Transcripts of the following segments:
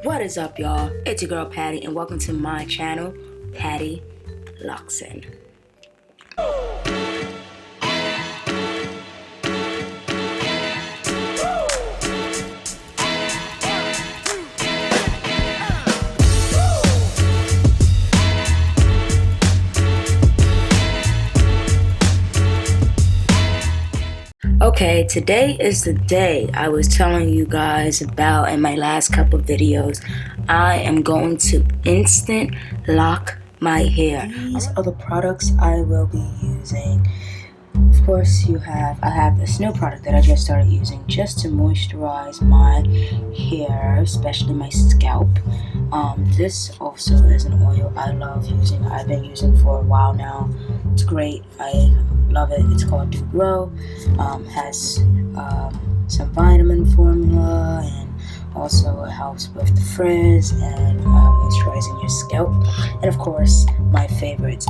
What is up, y'all? It's your girl Patty, and welcome to my channel, Patty Lockson. Okay, today is the day I was telling you guys about in my last couple videos. I am going to instant lock my hair. These are the products I will be using. Of course, I have this new product that I just started using just to moisturize my hair, especially my scalp. This also is an oil I love using. I've been using for a while now. It's great. I love it. It's called Do Grow. Has some vitamin formula, and also it helps with the frizz and moisturizing your scalp. And of course, my favorites,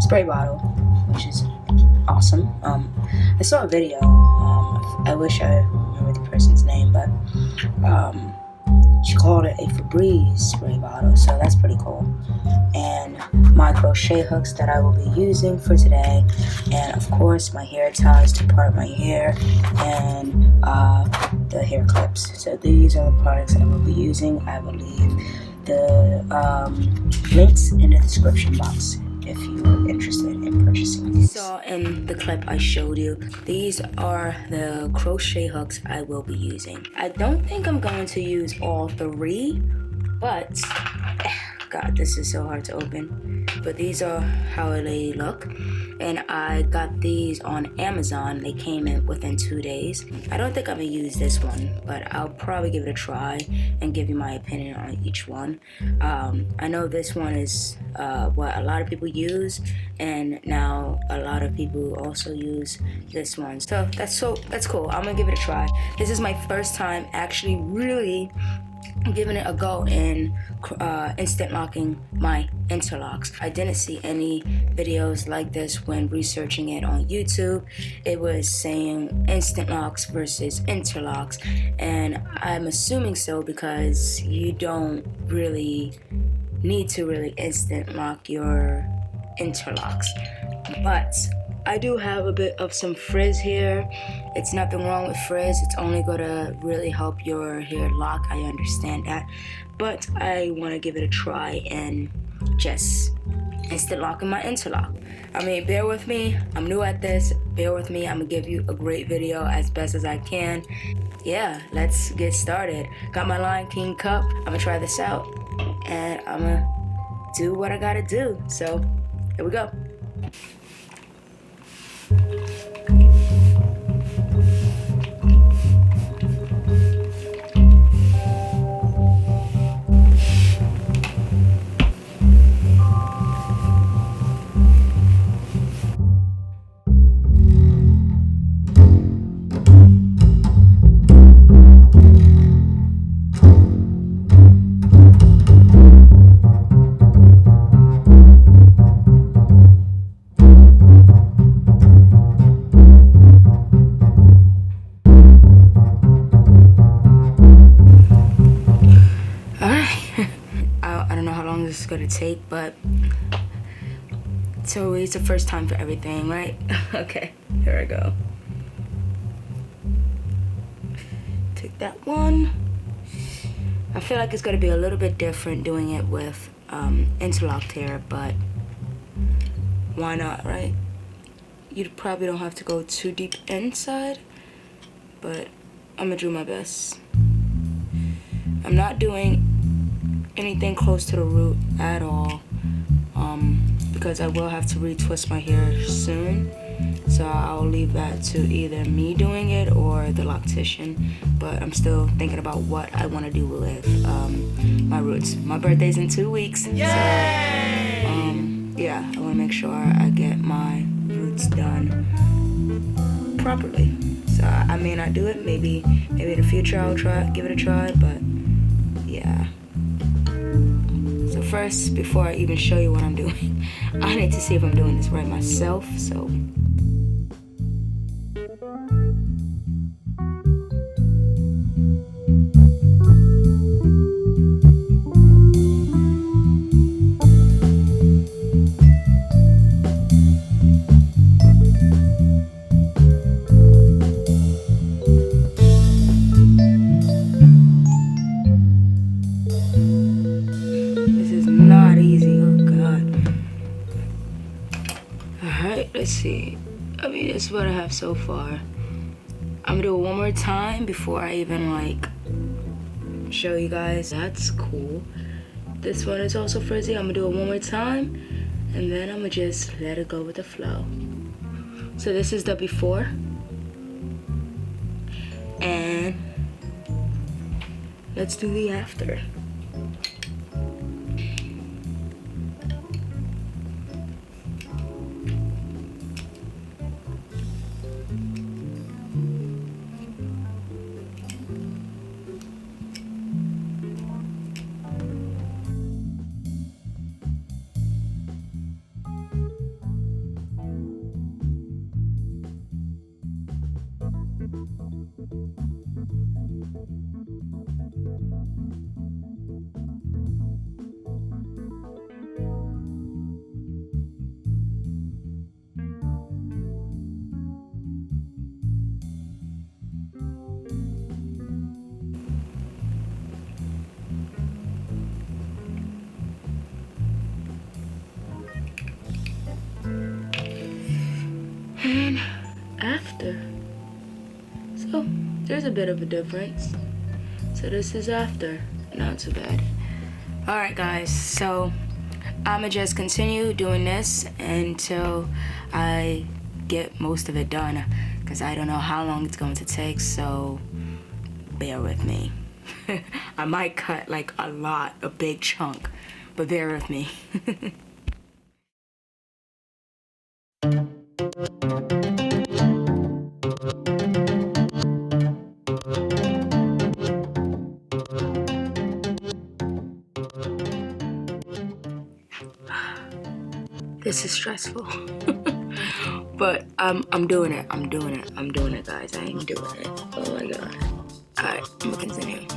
spray bottle, which is awesome. I saw a video. I wish I remember the person's name, but she called it a Febreze spray bottle, so that's pretty cool. And my crochet hooks that I will be using for today, and of course my hair ties to part my hair, and the hair clips. So these are the products I will be using. I will leave the links in the description box if you are interested in purchasing these. So in the clip I showed you, these are the crochet hooks I will be using. I don't think I'm going to use all three, but God, this is so hard to open. But these are how they look, and I got these on Amazon. They came in within 2 days. I don't think I'm gonna use this one, but I'll probably give it a try and give you my opinion on each one. I know this one is what a lot of people use, and now a lot of people also use this one. So that's cool. I'm gonna give it a try. This is my first time actually really giving it a go in instant locking my interlocks. I didn't see any videos like this when researching it on YouTube. It was saying instant locks versus interlocks, and I'm assuming so because you don't really need to really instant lock your interlocks. But I do have a bit of some frizz here. It's nothing wrong with frizz. It's only gonna really help your hair lock. I understand that. But I wanna give it a try and just instant locking my interlock. I mean, bear with me. I'm new at this. Bear with me. I'm gonna give you a great video as best as I can. Yeah, let's get started. Got my Lion King cup. I'm gonna try this out, and I'm gonna do what I gotta do. So, here we go. This is gonna take, but so it's the first time for everything, right? Okay, here I go. Take that one. I feel like it's gonna be a little bit different doing it with interlocked hair, but why not, right? You probably don't have to go too deep inside, but I'm gonna do my best. I'm not doing anything close to the root at all, because I will have to retwist my hair soon, so I'll leave that to either me doing it or the loctician. But I'm still thinking about what I want to do with my roots. My birthday's in 2 weeks. Yay! So yeah, I want to make sure I get my roots done properly. So I may not do it, maybe in the future I'll give it a try, but yeah. So first, before I even show you what I'm doing, I need to see if I'm doing this right myself, so. see. I mean, this is what I have so far. I'm gonna do it one more time before I even like show you guys. That's cool. This one is also frizzy. I'm gonna do it one more time, and then I'm gonna just let it go with the flow. So this is the before, and let's do the after. And after. So there's a bit of a difference. So this is after, not too bad. All right guys, so I'ma just continue doing this until I get most of it done, because I don't know how long it's going to take, so bear with me. I might cut like a big chunk, but bear with me. This is stressful. But I'm doing it, guys. I am doing it. Oh my god. Alright, I'm gonna continue.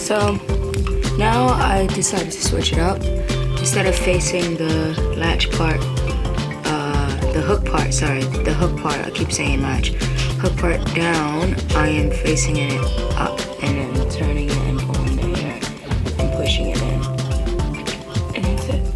So now I decided to switch it up. Instead of facing the latch part, the hook part, I keep saying latch, hook part down, I am facing it up and then turning it and pulling there and pushing it in. And that's it.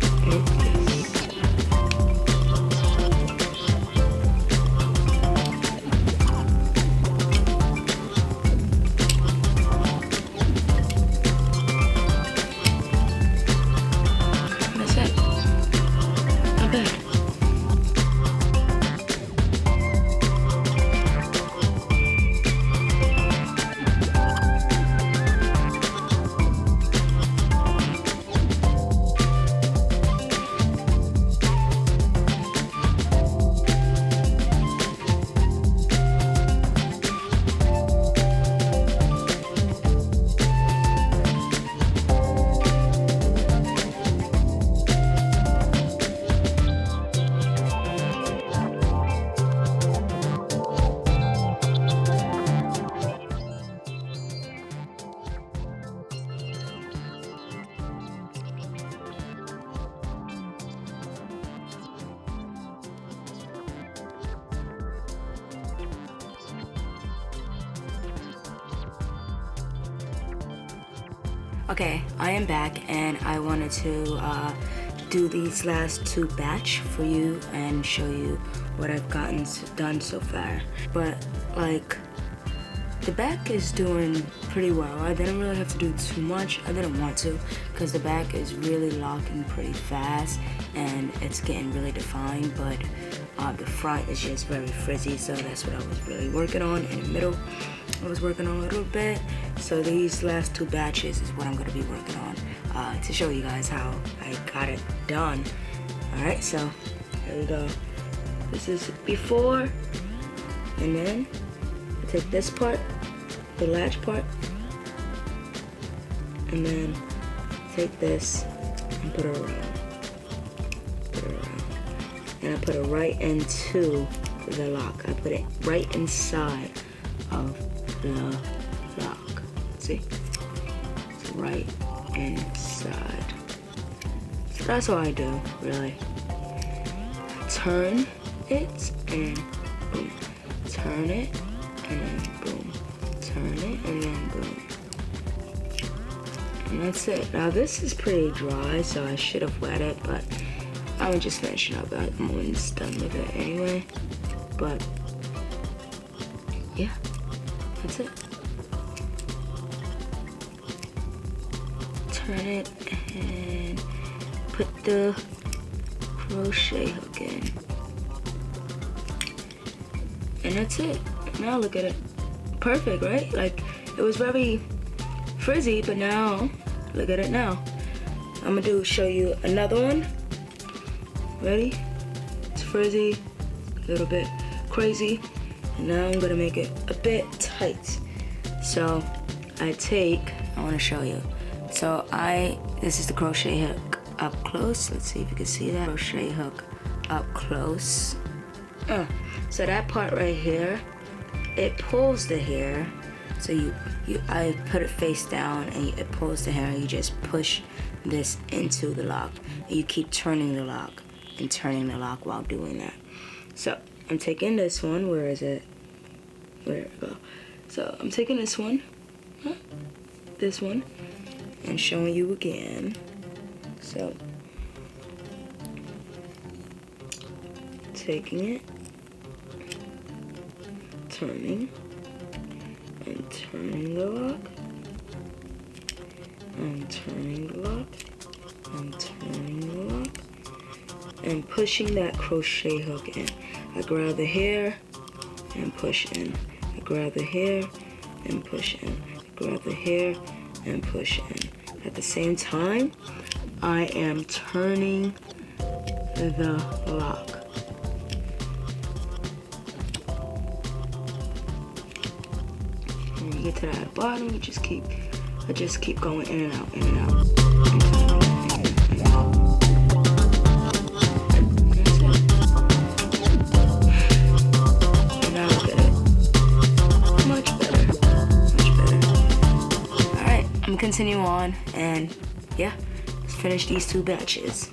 Okay, I am back and I wanted to do these last two batch for you and show you what I've gotten done so far. But like, the back is doing pretty well. I didn't really have to do too much. I didn't want to, because the back is really locking pretty fast and it's getting really defined, but the front is just very frizzy, so that's what I was really working on in the middle. I was working on a little bit. So these last 2 batches is what I'm gonna be working on to show you guys how I got it done. All right, so here we go. This is before, and then I take this part, the latch part, and then take this and put it around. And I put it right into the lock. I put it right inside of the lock. See? It's right inside. So that's what I do, really. Turn it and boom. Turn it and then boom. Turn it and then boom. And that's it. Now this is pretty dry, so I should have wet it, but I'm just finishing up. I'm almost done with it anyway. But yeah, that's it. Turn it and put the crochet hook in. And that's it. Now look at it. Perfect, right? Like, it was very frizzy, but now look at it now. I'm gonna show you another one. Ready? It's frizzy, a little bit crazy, and now I'm gonna make it a bit tight. So I want to show you. So this is the crochet hook up close. Let's see if you can see that. Crochet hook up close. So that part right here, it pulls the hair. So I put it face down and it pulls the hair, and you just push this into the lock. And you keep turning the lock and turning the lock while doing that. So I'm taking this one. Where is it? Where it go? So I'm taking this one, and showing you again. So taking it, turning, and turning the lock, and turning the lock, and turning the lock, and pushing that crochet hook in. I grab the hair and push in. I grab the hair and push in. I grab the hair and push in. At the same time, I am turning the lock. When you get to that bottom, I just keep going in and out, in and out. And now look at it. Much better, much better. All right, I'm gonna continue on, and yeah, let's finish these 2 batches.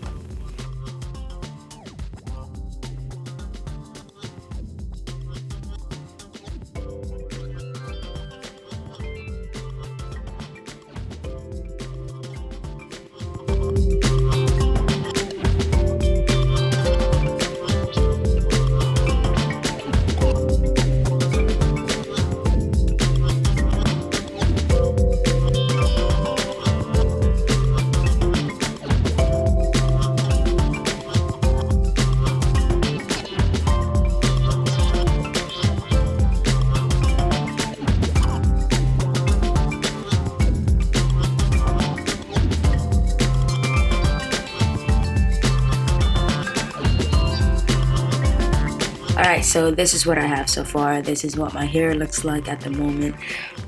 Alright, so this is what I have so far. This is what my hair looks like at the moment.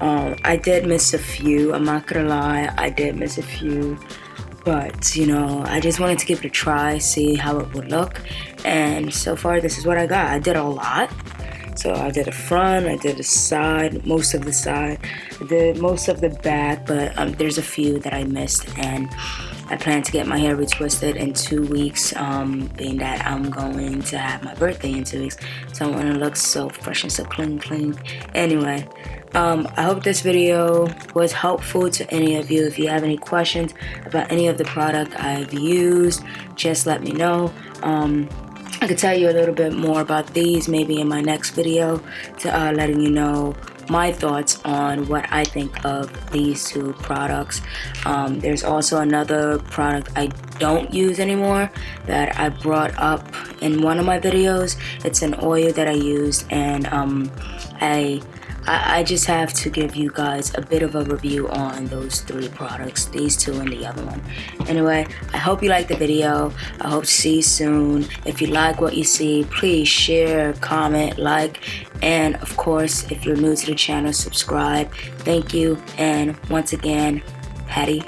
I did miss a few. I'm not gonna lie, I did miss a few. But, you know, I just wanted to give it a try, see how it would look. And so far, this is what I got. I did a lot. So I did the front, I did the side, most of the side. I did most of the back, but there's a few that I missed. And I plan to get my hair retwisted in 2 weeks, being that I'm going to have my birthday in 2 weeks. So I want to look so fresh and so clean. Anyway, I hope this video was helpful to any of you. If you have any questions about any of the product I've used, just let me know. I could tell you a little bit more about these maybe in my next video, to letting you know my thoughts on what I think of these 2 products. There's also another product I don't use anymore that I brought up in one of my videos. It's an oil that I used, and I I just have to give you guys a bit of a review on those 3 products, these 2 and the other one. Anyway, I hope you liked the video. I hope to see you soon. If you like what you see, please share, comment, like, and of course, if you're new to the channel, subscribe. Thank you, and once again, Hattie